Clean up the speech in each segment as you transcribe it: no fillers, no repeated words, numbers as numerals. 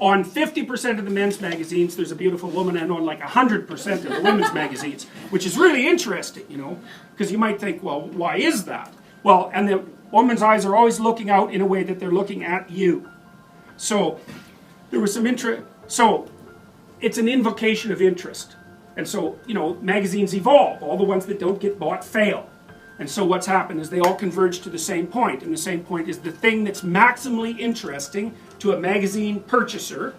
on 50% of the men's magazines there's a beautiful woman, and on like 100% of the women's magazines, which is really interesting, you know, because you might think, well, why is that? Well, and the woman's eyes are always looking out in a way that they're looking at you. So there was some interest. So it's an invocation of interest. And so, you know, magazines evolve. All the ones that don't get bought fail. And so what's happened is they all converge to the same point. And the same point is the thing that's maximally interesting to a magazine purchaser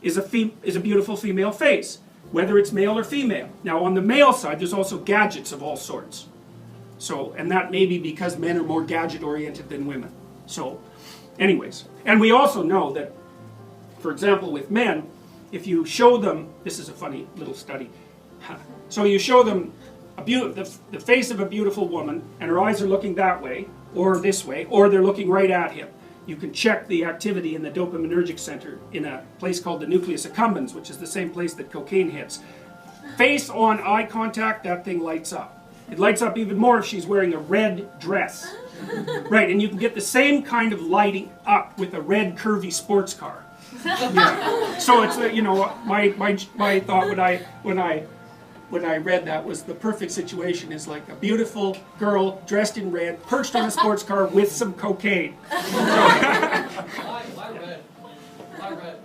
is a beautiful female face, whether it's male or female. Now on the male side, there's also gadgets of all sorts. So, and that may be because men are more gadget oriented than women. So, anyways. And we also know that, for example, with men, if you show them, this is a funny little study. So you show them the face of a beautiful woman, and her eyes are looking that way, or this way, or they're looking right at him. You can check the activity in the dopaminergic center in a place called the nucleus accumbens, which is the same place that cocaine hits. Face on eye contact, that thing lights up. It lights up even more if she's wearing a red dress. Right, and you can get the same kind of lighting up with a red curvy sports car. Yeah. So it's, you know, my thought when I read that was the perfect situation is like a beautiful girl dressed in red, perched on a sports car with some cocaine. Why red? Why red?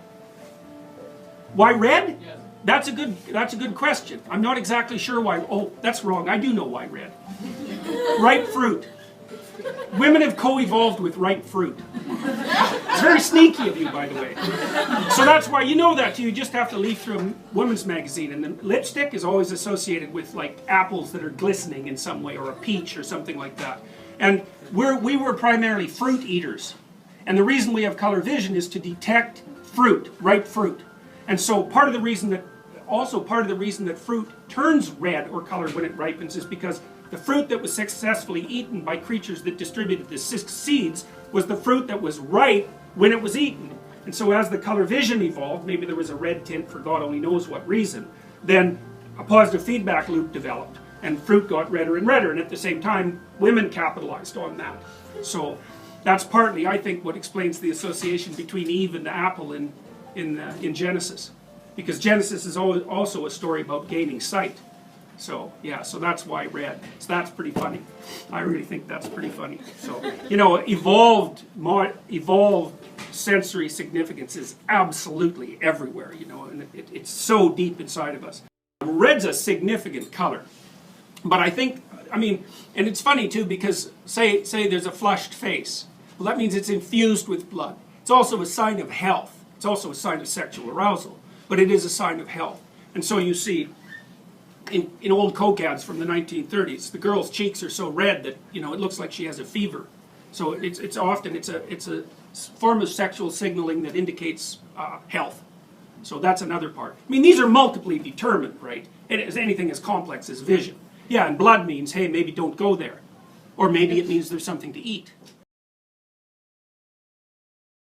Why red? Yes. That's a good question. I'm not exactly sure why. Oh, that's wrong. I do know why red. Ripe fruit. Women have co-evolved with ripe fruit. It's very sneaky of you, by the way. So that's why you know that. You just have to leaf through a women's magazine, and the lipstick is always associated with like apples that are glistening in some way, or a peach or something like that. And we were primarily fruit eaters, and the reason we have color vision is to detect fruit, ripe fruit. And so part of the reason that fruit turns red or colored when it ripens is because the fruit that was successfully eaten by creatures that distributed the seeds was the fruit that was ripe when it was eaten. And so as the color vision evolved, maybe there was a red tint for God only knows what reason, then a positive feedback loop developed, and fruit got redder and redder, and at the same time, women capitalized on that. So that's partly, I think, what explains the association between Eve and the apple in Genesis. Because Genesis is also a story about gaining sight. So, yeah, so that's why red. So that's pretty funny. I really think that's pretty funny. So, you know, evolved sensory significance is absolutely everywhere, you know, and it's so deep inside of us. Red's a significant color. But I think, I mean, and it's funny too, because say there's a flushed face. Well, that means it's infused with blood. It's also a sign of health. It's also a sign of sexual arousal. But it is a sign of health. And so you see, in old Coke ads from the 1930s, the girl's cheeks are so red that, you know, it looks like she has a fever. So it's often a form of sexual signaling that indicates health. So that's another part. I mean, these are multiply determined, right? It is anything as complex as vision. Yeah, and blood means, hey, maybe don't go there. Or maybe it means there's something to eat.